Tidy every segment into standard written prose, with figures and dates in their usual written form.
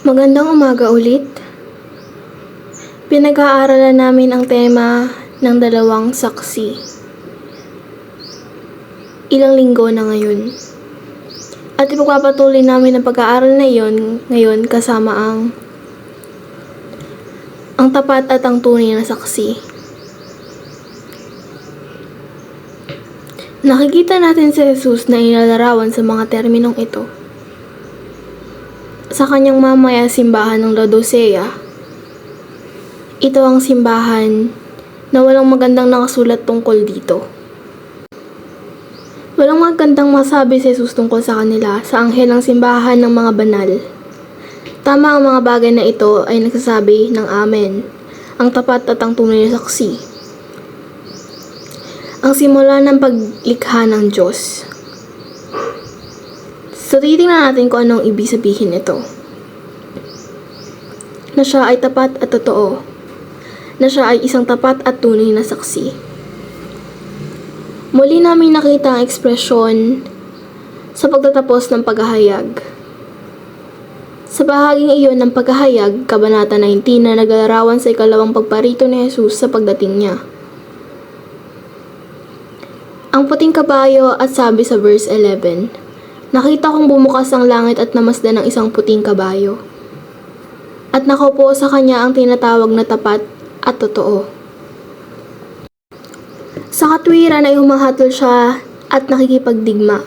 Magandang umaga ulit. Pinag-aaralan namin ang tema ng dalawang saksi. Ilang linggo na ngayon. At ipagpapatuloy namin ang pag-aaral na iyon ngayon kasama ang tapat at ang tunay na saksi. Nakikita natin si Jesus na inilarawan sa mga terminong ito. Sa kanyang mamaya simbahan ng Laodicea, ito ang simbahan na walang magandang nakasulat tungkol dito. Walang magandang masabi si Jesus tungkol sa kanila sa anghel ng simbahan ng mga banal. Tama ang mga bagay na ito ay nagsasabi ng Amen, ang tapat at ang tunay na saksi. Ang simula ng paglikha ng Diyos. So titingnan natin kung anong ibig sabihin ito. Na siya ay tapat at totoo. Na siya ay isang tapat at tunay na saksi. Muli namin nakita ang ekspresyon sa pagtatapos ng paghahayag. Sa bahaging iyon ng paghahayag, Kabanata 19 na nag-alarawan sa ikalawang pagparito ni Jesus sa pagdating niya. Ang puting kabayo at sabi sa verse 11, nakita kong bumukas ang langit at namasdan ng isang puting kabayo. At nakaupo sa kanya ang tinatawag na tapat at totoo. Sa katwiran ay humahatol siya at nakikipagdigma.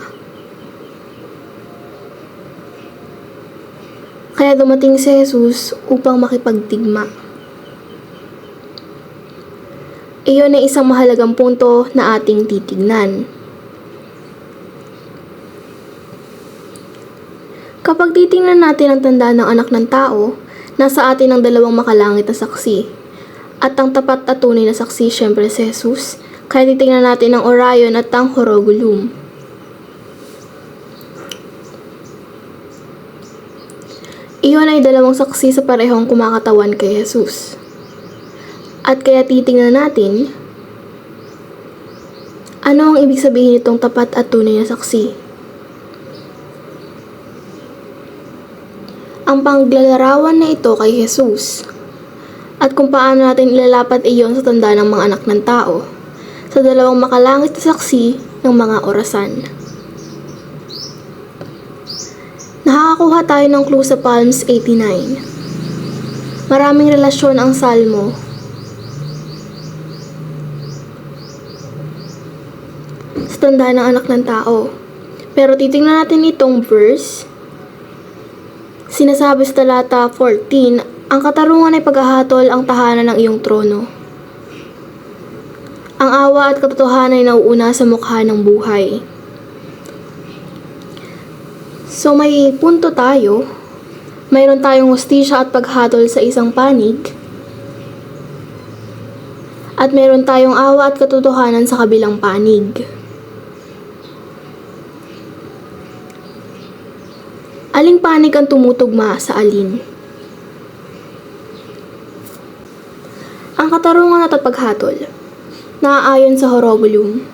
Kaya dumating si Jesus upang makipagdigma. Iyon ay isang mahalagang punto na ating titignan. Kapag titingnan natin ang tanda ng anak ng tao, nasa atin ang dalawang makalangit na saksi. At ang tapat at tunay na saksi siyempre si Jesus, kaya titingnan natin ang Orion at ang Horogulum. Iyon ay dalawang saksi sa parehong kumakatawan kay Jesus. At kaya titingnan natin, ano ang ibig sabihin nitong tapat at tunay na saksi? Ang paglalarawan na ito kay Jesus at kung paano natin ilalapat iyon sa tanda ng mga anak ng tao sa dalawang makalangit na saksi ng mga orasan. Nakakakuha tayo ng clue sa Psalms 89. Maraming relasyon ang salmo sa tanda ng anak ng tao. Pero titingnan natin itong verse. Sinasabi sa talata 14, ang katarungan ay paghahatol ang tahanan ng iyong trono. Ang awa at katotohanan ay nauuna sa mukha ng buhay. So may punto tayo. Mayroon tayong hustisya at paghatol sa isang panig. At mayroon tayong awa at katotohanan sa kabilang panig. Aling panig ang tumutugma sa alin? Ang katarungan at paghatol, naaayon sa Horogulum.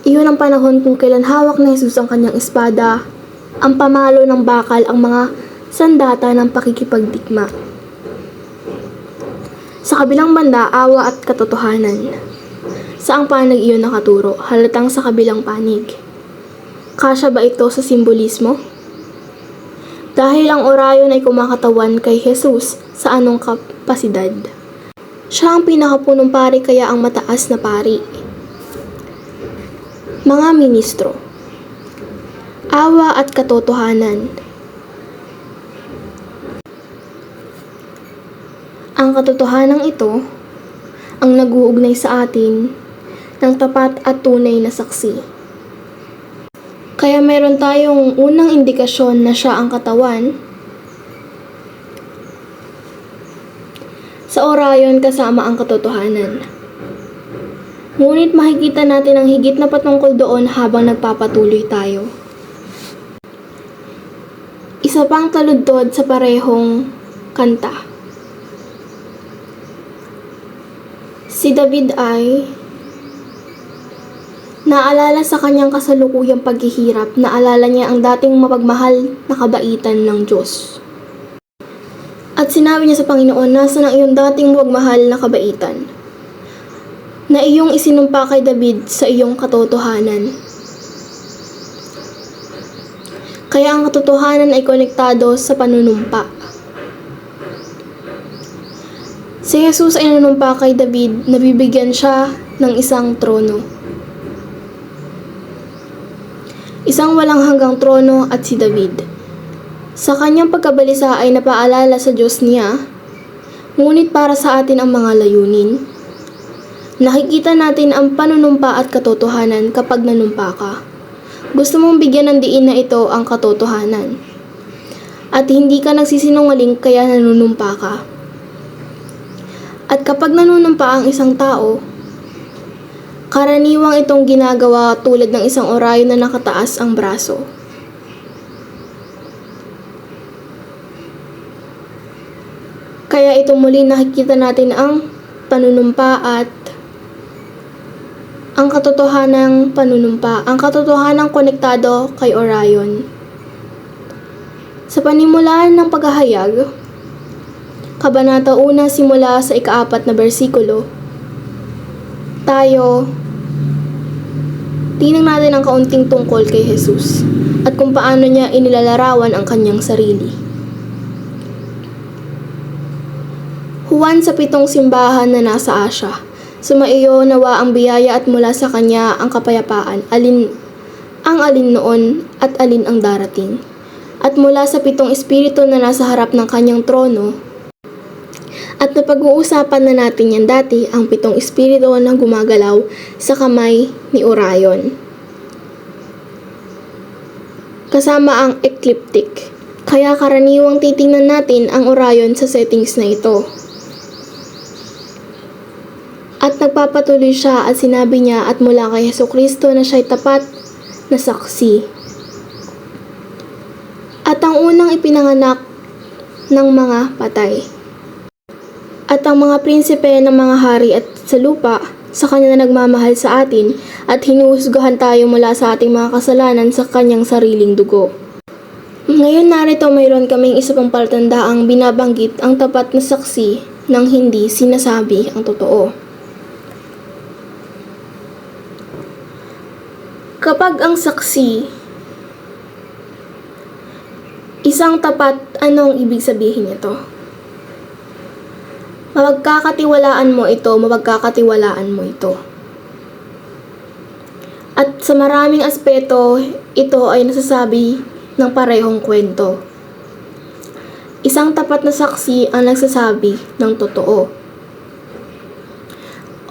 Iyon ang panahon kung kailan hawak ni Jesus ang kanyang espada, ang pamalo ng bakal ang mga sandata ng pakikipagdigma. Sa kabilang banda, awa at katotohanan. Saang panig iyon nakaturo? Halatang sa kabilang panig. Kasya ba ito sa simbolismo? Dahil ang Orion ay kumakatawan kay Jesus sa anong kapasidad? Siya ang pinakapunong pari kaya ang mataas na pari. Mga ministro. Awa at katotohanan. Ang katotohanan ito ang nag-uugnay sa atin ng tapat at tunay na saksi. Kaya meron tayong unang indikasyon na siya ang katawan. Sa Orion kasama ang katotohanan. Ngunit makikita natin ang higit na patungkol doon habang nagpapatuloy tayo. Isa pang taludtod sa parehong kanta. Si David ay naalala sa kanyang kasalukuyang paghihirap, naalala niya ang dating mapagmahal na kabaitan ng Diyos. At sinabi niya sa Panginoon, nasa ang iyong dating huwagmahal na kabaitan, na iyong isinumpa kay David sa iyong katotohanan. Kaya ang katotohanan ay konektado sa panunumpa. Si Jesus ay nanumpa kay David na bibigyan siya ng isang trono. Isang walang hanggang trono at si David. Sa kanyang pagkabalisa ay napaalala sa Diyos niya, ngunit para sa atin ang mga layunin. Nakikita natin ang panunumpa at katotohanan kapag nanumpa ka. Gusto mong bigyan ng diin na ito ang katotohanan. At hindi ka nagsisinungaling kaya nanunumpa ka. At kapag nanunumpa ang isang tao, karaniwang itong ginagawa tulad ng isang orayon na nakataas ang braso. Kaya ito muli nakikita natin ang panunumpa at ang katotohanang panunumpa, ang katotohanang konektado kay orayon. Sa panimulaan ng paghahayag, Kabanata 1 simula sa 4 na bersikulo, tayo tinang natin ang kaunting tungkol kay Jesus at kung paano niya inilalarawan ang kanyang sarili. Juan sa 7 simbahan na nasa Asya, sumaiyo nawa ang biyaya at mula sa kanya ang kapayapaan, alin noon at alin ang darating. At mula sa 7 espiritu na nasa harap ng kanyang trono, at napag-uusapan na natin yan dati, ang 7 espiritu na gumagalaw sa kamay ni Orion. Kasama ang ecliptic. Kaya karaniwang titingnan natin ang Orion sa settings na ito. At nagpapatuloy siya at sinabi niya at mula kay Jesucristo na siya'y tapat na saksi. At ang unang ipinanganak ng mga patay. At ang mga prinsipe ng mga hari at sa lupa, sa kanya na nagmamahal sa atin at hinuhusgahan tayo mula sa ating mga kasalanan sa kanyang sariling dugo. Ngayon narito mayroon kaming isa pang palatandaan binabanggit ang tapat na saksi ng hindi sinasabi ang totoo. Kapag ang saksi isang tapat, anong ibig sabihin nito? Mapagkakatiwalaan mo ito. At sa maraming aspeto, ito ay nasasabi ng parehong kwento. Isang tapat na saksi ang nagsasabi ng totoo.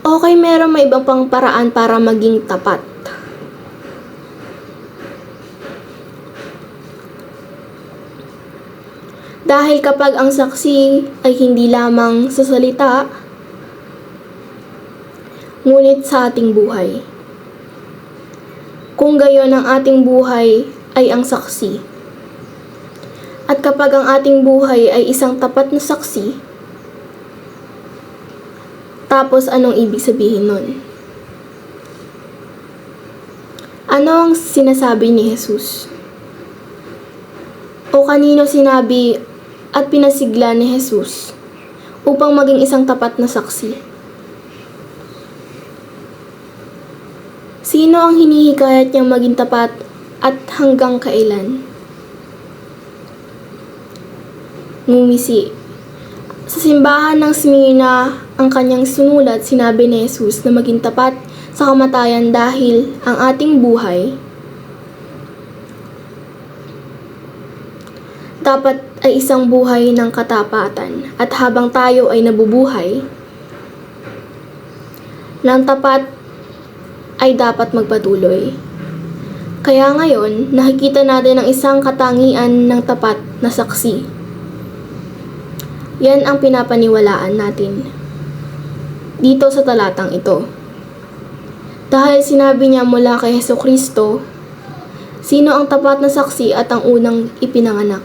Okay, meron may ibang pang paraan para maging tapat. Dahil kapag ang saksi ay hindi lamang sa salita, ngunit sa ating buhay. Kung gayon ang ating buhay ay ang saksi. At kapag ang ating buhay ay isang tapat na saksi, tapos anong ibig sabihin nun? Ano ang sinasabi ni Jesus? O kanino sinabi at pinasigla ni Jesus upang maging isang tapat na saksi? Sino ang hinihikayat niyang maging tapat at hanggang kailan? Ngumisi. Sa simbahan ng Smyrna, ang kanyang sinulat, sinabi ni Jesus na maging tapat sa kamatayan dahil ang ating buhay dapat ay isang buhay ng katapatan at habang tayo ay nabubuhay ng tapat ay dapat magpatuloy. Kaya ngayon, nakikita natin ang isang katangian ng tapat na saksi. Yan ang pinapaniwalaan natin dito sa talatang ito. Dahil sinabi niya mula kay Jesucristo, sino ang tapat na saksi at ang unang ipinanganak.